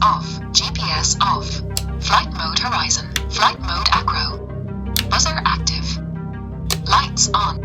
off. GPS off. Flight mode horizon. Flight mode acro. Buzzer active. Lights on.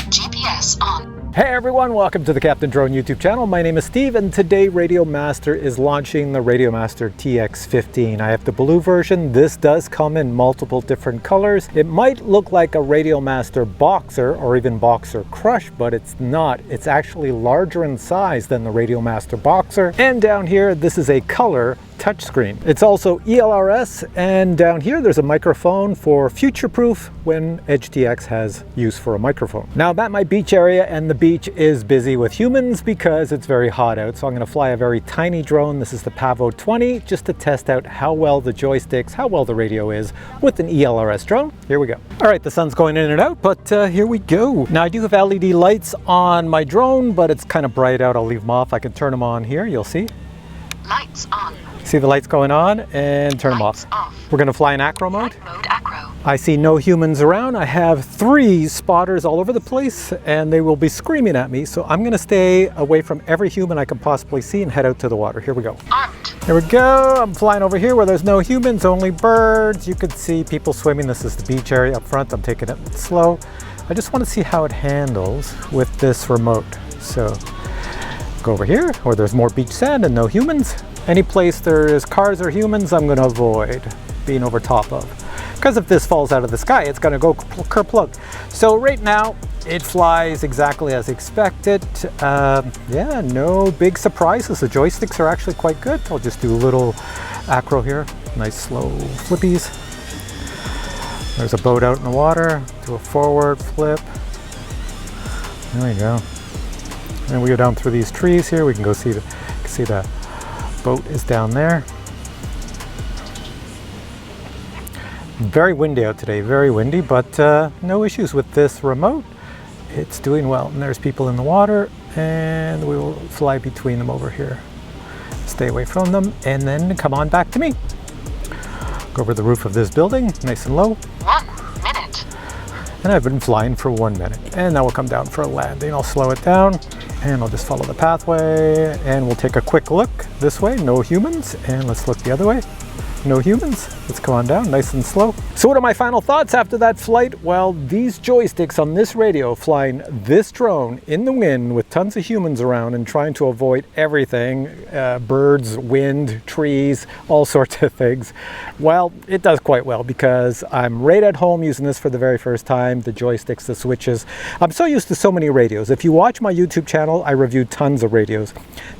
GPS on. Hey everyone, welcome to the Captain Drone YouTube channel. My name is Steve and today Radiomaster is launching the Radiomaster TX15. I have the blue version. This does come in multiple different colors. It might look like a Radiomaster Boxer or even Boxer Crush, but it's not. It's actually larger in size than the Radiomaster Boxer. And down here, this is a color touchscreen. It's also ELRS, and down here there's a microphone for future-proof when Edge TX has use for a microphone. Now I'm at my beach area and the beach is busy with humans because it's very hot out, so I'm going to fly a very tiny drone. This is the Pavo 20 just to test out how well the joysticks, how well the radio is with an ELRS drone. Here we go. All right, the sun's going in and out, but here we go. Now I do have LED lights on my drone, but it's kind of bright out. I'll leave them off. I can turn them on here, you'll see. Lights on. See the lights going on and turn them off. We're going to fly in acro mode. I see no humans around. I have 3 spotters all over the place and they will be screaming at me. So I'm going to stay away from every human I can possibly see and head out to the water. Here we go. Here we go. I'm flying over here where there's no humans, only birds. You could see people swimming. This is the beach area up front. I'm taking it slow. I just want to see how it handles with this remote. So go over here where there's more beach sand and no humans. Any place there is cars or humans, I'm going to avoid being over top of. Because if this falls out of the sky, it's going to go kerplunk. So right now, it flies exactly as expected. Yeah, no big surprises. The joysticks are actually quite good. I'll just do a little acro here. Nice slow flippies. There's a boat out in the water. Do a forward flip. There we go. And we go down through these trees here. We can go see the boat is down there. Very windy out today, very windy, but no issues with this remote. It's doing well. And there's people in the water and we will fly between them over here. Stay away from them and then come on back to me. Go over the roof of this building, nice and low. 1 minute. And I've been flying for 1 minute. And now we'll come down for a landing. I'll slow it down. And I'll just follow the pathway and we'll take a quick look this way, no humans, and let's look the other way. No humans. Let's come on down nice and slow. So what are my final thoughts after that flight? Well, these joysticks on this radio flying this drone in the wind with tons of humans around and trying to avoid everything, birds, wind, trees, all sorts of things. Well, it does quite well because I'm right at home using this for the very first time. The joysticks, the switches. I'm so used to so many radios. If you watch my YouTube channel, I review tons of radios.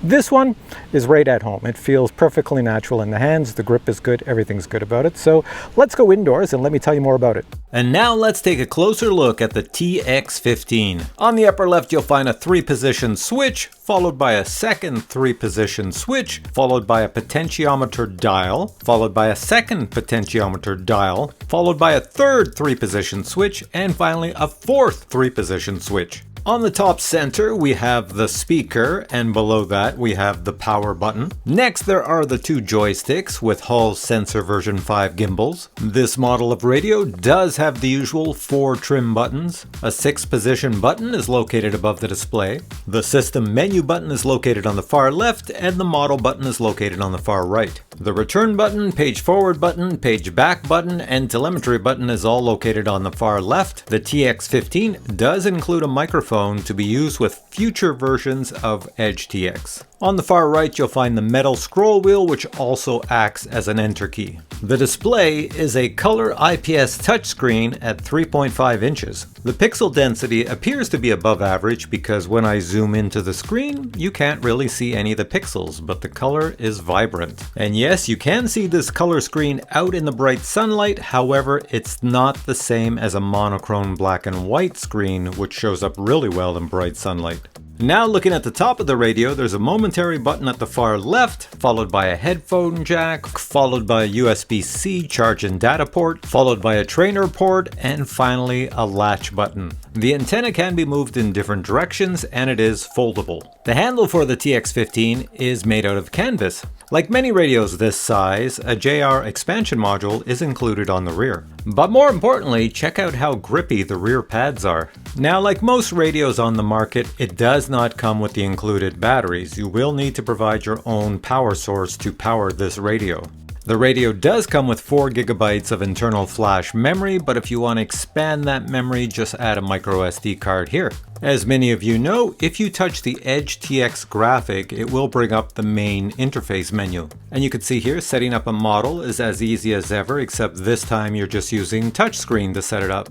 This one is right at home. It feels perfectly natural in the hands. The grip is good. Everything's good about it. So let's go indoors and let me tell you more about it. And now let's take a closer look at the TX15. On the upper left, you'll find a 3-position switch, followed by a second 3-position switch, followed by a potentiometer dial, followed by a second potentiometer dial, followed by a third 3-position switch, and finally a 4th 3-position switch. On the top center, we have the speaker, and below that, we have the power button. Next, there are the 2 joysticks with Hall Sensor version 5 gimbals. This model of radio does have the usual 4 trim buttons. A 6-position button is located above the display. The system menu button is located on the far left, and the model button is located on the far right. The return button, page forward button, page back button, and telemetry button is all located on the far left. The TX15 does include a microphone to be used with future versions of Edge TX. On the far right, you'll find the metal scroll wheel, which also acts as an enter key. The display is a color IPS touchscreen at 3.5 inches. The pixel density appears to be above average because when I zoom into the screen, you can't really see any of the pixels, but the color is vibrant. And yes, you can see this color screen out in the bright sunlight, however, it's not the same as a monochrome black and white screen, which shows up really well in bright sunlight. Now looking at the top of the radio, there's a momentary button at the far left, followed by a headphone jack, followed by a USB-C charge and data port, followed by a trainer port, and finally a latch button. The antenna can be moved in different directions and it is foldable. The handle for the TX15 is made out of canvas. Like many radios this size, a JR expansion module is included on the rear. But more importantly, check out how grippy the rear pads are. Now, like most radios on the market, it does does not come with the included batteries. You will need to provide your own power source to power this radio. The radio does come with 4 gigabytes of internal flash memory, but if you want to expand that memory, just add a micro SD card here. As many of you know, if you touch the Edge TX graphic, it will bring up the main interface menu. And you can see here, setting up a model is as easy as ever, except this time you're just using touchscreen to set it up.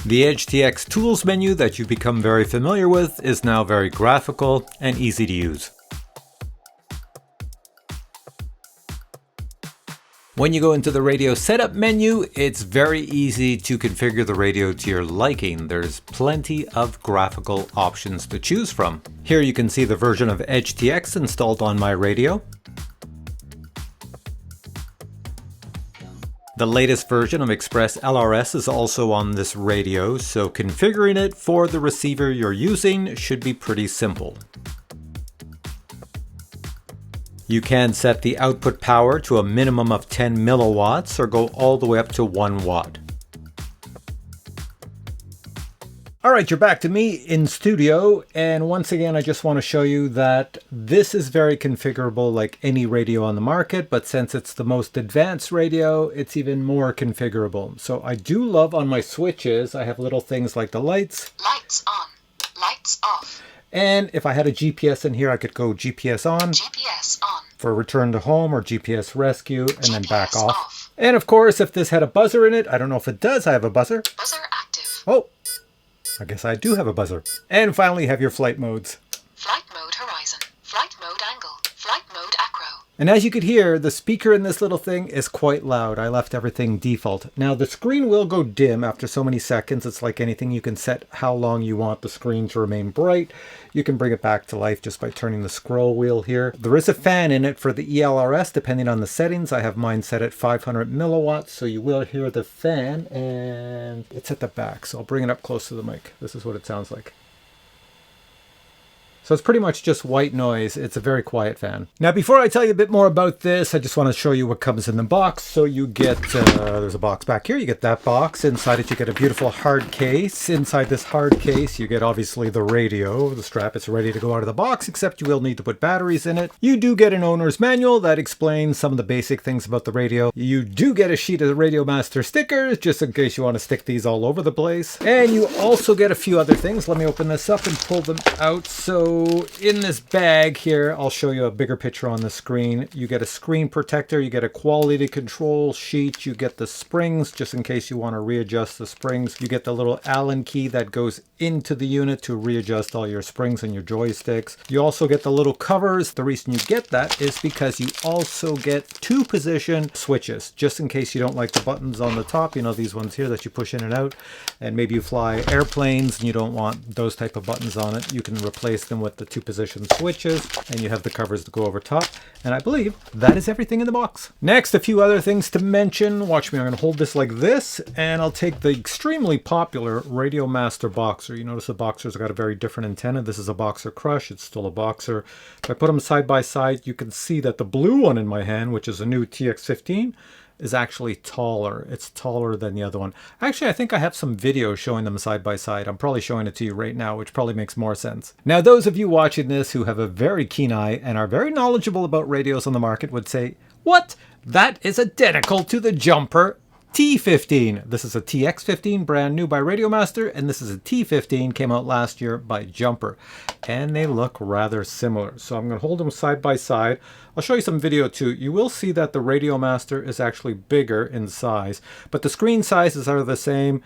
The Edge TX Tools menu that you've become very familiar with is now very graphical and easy to use. When you go into the radio setup menu, it's very easy to configure the radio to your liking. There's plenty of graphical options to choose from. Here you can see the version of Edge TX installed on my radio. The latest version of Express LRS is also on this radio, so configuring it for the receiver you're using should be pretty simple. You can set the output power to a minimum of 10 milliwatts or go all the way up to 1 watt. Alright, you're back to me in studio, and once again I just want to show you that this is very configurable like any radio on the market, but since it's the most advanced radio, it's even more configurable. So I do love on my switches, I have little things like the lights. Lights on. Lights off. And if I had a GPS in here, I could go GPS on. GPS on. For return to home or GPS rescue, and GPS then back off. off. And of course, if this had a buzzer in it, I don't know if it does, I have a buzzer. Buzzer active. Oh, I guess I do have a buzzer. And finally, you have your flight modes. Flight mode horizon. Flight mode angle. Flight mode acro. And as you could hear, the speaker in this little thing is quite loud. I left everything default. Now the screen will go dim after so many seconds. It's like anything, you can set how long you want the screen to remain bright. You can bring it back to life just by turning the scroll wheel here. There is a fan in it for the ELRS depending on the settings. I have mine set at 500 milliwatts, so you will hear the fan, and it's at the back. So I'll bring it up close to the mic. This is what it sounds like. So it's pretty much just white noise. It's a very quiet fan. Now, before I tell you a bit more about this, I just want to show you what comes in the box. So you get, there's a box back here. You get that box. Inside it, you get a beautiful hard case. Inside this hard case, you get obviously the radio, the strap. It's ready to go out of the box, except you will need to put batteries in it. You do get an owner's manual that explains some of the basic things about the radio. You do get a sheet of the Radiomaster stickers, just in case you want to stick these all over the place. And you also get a few other things. Let me open this up and pull them out. So in this bag here, I'll show you a bigger picture on the screen. You get a screen protector, you get a quality control sheet, you get the springs just in case you want to readjust the springs. You get the little Allen key that goes into the unit to readjust all your springs and your joysticks. You also get the little covers. The reason you get that is because you also get 2-position switches, just in case you don't like the buttons on the top. You know, these ones here that you push in and out, and maybe you fly airplanes and you don't want those type of buttons on it. You can replace them with the 2-position switches, and you have the covers to go over top. And I believe that is everything in the box. Next, a few other things to mention. Watch me, I'm going to hold this like this, and I'll take the extremely popular Radiomaster Boxer. You notice the Boxer's got a very different antenna. This is a Boxer Crush. It's still a Boxer. If I put them side by side, you can see that the blue one in my hand, which is a new TX15, is actually taller. It's taller than the other one. Actually, I think I have some video showing them side by side. I'm probably showing it to you right now, which probably makes more sense. Now, those of you watching this who have a very keen eye and are very knowledgeable about radios on the market would say, what? That is identical to the Jumper T15. This is a TX15 brand new by Radiomaster, and this is a T15 came out last year by Jumper, and they look rather similar. So I'm going to hold them side by side. I'll show you some video too. You will see that the Radiomaster is actually bigger in size, but the screen sizes are the same.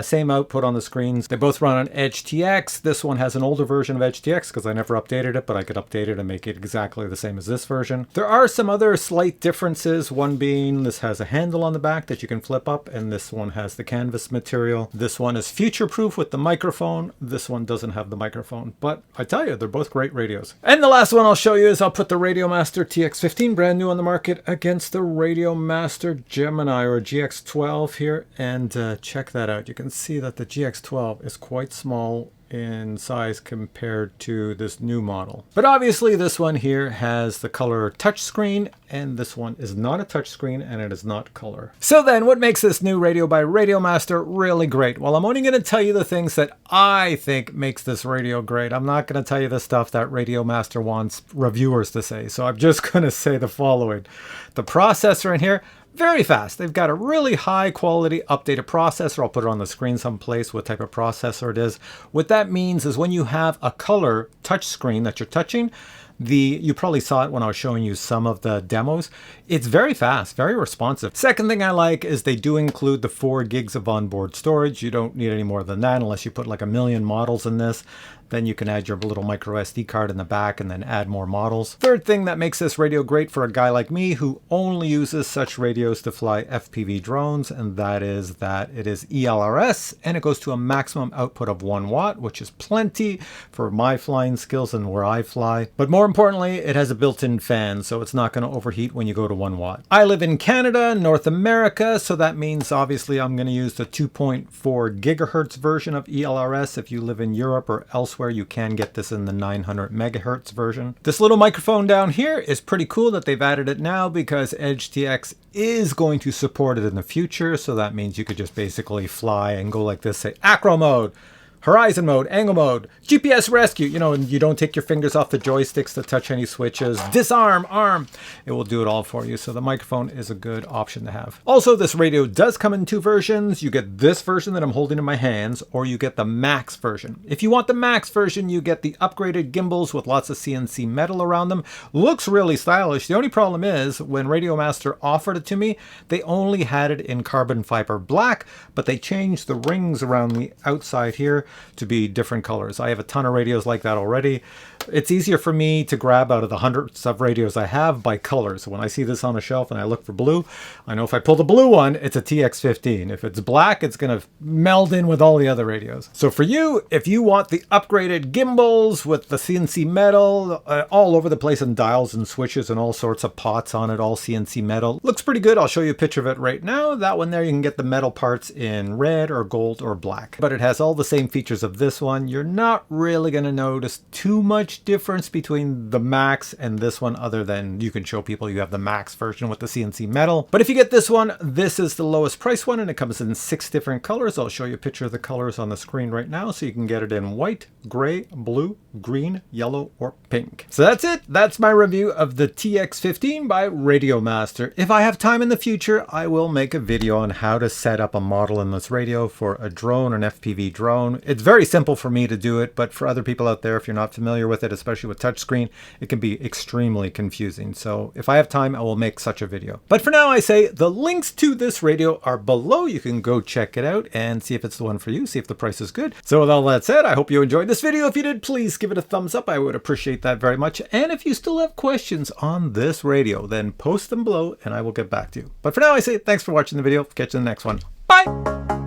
Same output on the screens. They both run on Edge TX. This one has an older version of Edge TX because I never updated it, but I could update it and make it exactly the same as this version. There are some other slight differences. One being this has a handle on the back that you can flip up, and this one has the canvas material. This one is future-proof with the microphone. This one doesn't have the microphone, but I tell you, they're both great radios. And the last one I'll show you is I'll put the Radiomaster TX15 brand new on the market against the Radiomaster Gemini or GX12 here, and check that out. You can see that the GX12 is quite small in size compared to this new model. But obviously this one here has the color touchscreen, and this one is not a touchscreen and it is not color. So then what makes this new radio by Radiomaster really great? Well, I'm only going to tell you the things that I think makes this radio great. I'm not going to tell you the stuff that Radiomaster wants reviewers to say. So I'm just going to say the following. The processor in here, very fast. They've got a really high quality updated processor. I'll put it on the screen someplace what type of processor it is. What that means is when you have a color touch screen that you're touching, you probably saw it when I was showing you some of the demos. It's very fast, very responsive. Second thing I like is they do include the 4 gigs of onboard storage. You don't need any more than that unless you put like 1 million models in this. Then you can add your little micro SD card in the back and then add more models. Third thing that makes this radio great for a guy like me who only uses such radios to fly FPV drones, and that is that it is ELRS and it goes to a maximum output of 1 watt, which is plenty for my flying skills and where I fly. But more importantly, it has a built-in fan, so it's not going to overheat when you go to 1 watt. I live in Canada, North America, so that means obviously I'm going to use the 2.4 gigahertz version of ELRS. If you live in Europe or elsewhere, you can get this in the 900 megahertz version. This little microphone down here is pretty cool that they've added it now because Edge TX is going to support it in the future. So that means you could just basically fly and go like this, say acro mode, horizon mode, angle mode, GPS rescue, you know, and you don't take your fingers off the joysticks to touch any switches, disarm, arm, it will do it all for you. So the microphone is a good option to have. Also, this radio does come in 2 versions. You get this version that I'm holding in my hands, or you get the Max version. If you want the Max version, you get the upgraded gimbals with lots of CNC metal around them. Looks really stylish. The only problem is when Radiomaster offered it to me, they only had it in carbon fiber black, but they changed the rings around the outside here to be different colors. I have a ton of radios like that already. It's easier for me to grab out of the hundreds of radios I have by color. So when I see this on a shelf and I look for blue, I know if I pull the blue one, it's a TX15. If it's black, it's going to meld in with all the other radios. So for you, if you want the upgraded gimbals with the CNC metal all over the place and dials and switches and all sorts of pots on it, all CNC metal, looks pretty good. I'll show you a picture of it right now. That one there, you can get the metal parts in red or gold or black. But it has all the same features of this one. You're not really going to notice too much difference between the Max and this one, other than you can show people you have the Max version with the CNC metal. But if you get this one, this is the lowest price one, and it comes in 6 different colors. I'll show you a picture of the colors on the screen right now, so you can get it in white, gray, blue, green, yellow, or pink. So that's it. That's my review of the TX15 by Radiomaster. If I have time in the future, I will make a video on how to set up a model in this radio for a drone, an FPV drone. It's very simple for me to do it, but for other people out there, if you're not familiar with it, especially with touchscreen, it can be extremely confusing. So if I have time, I will make such a video. But for now, I say the links to this radio are below. You can go check it out and see if it's the one for you, see if the price is good. So with all that said, I hope you enjoyed this video. If you did, please give it a thumbs up. I would appreciate that very much. And if you still have questions on this radio, then post them below and I will get back to you. But for now, I say thanks for watching the video. Catch you in the next one. Bye!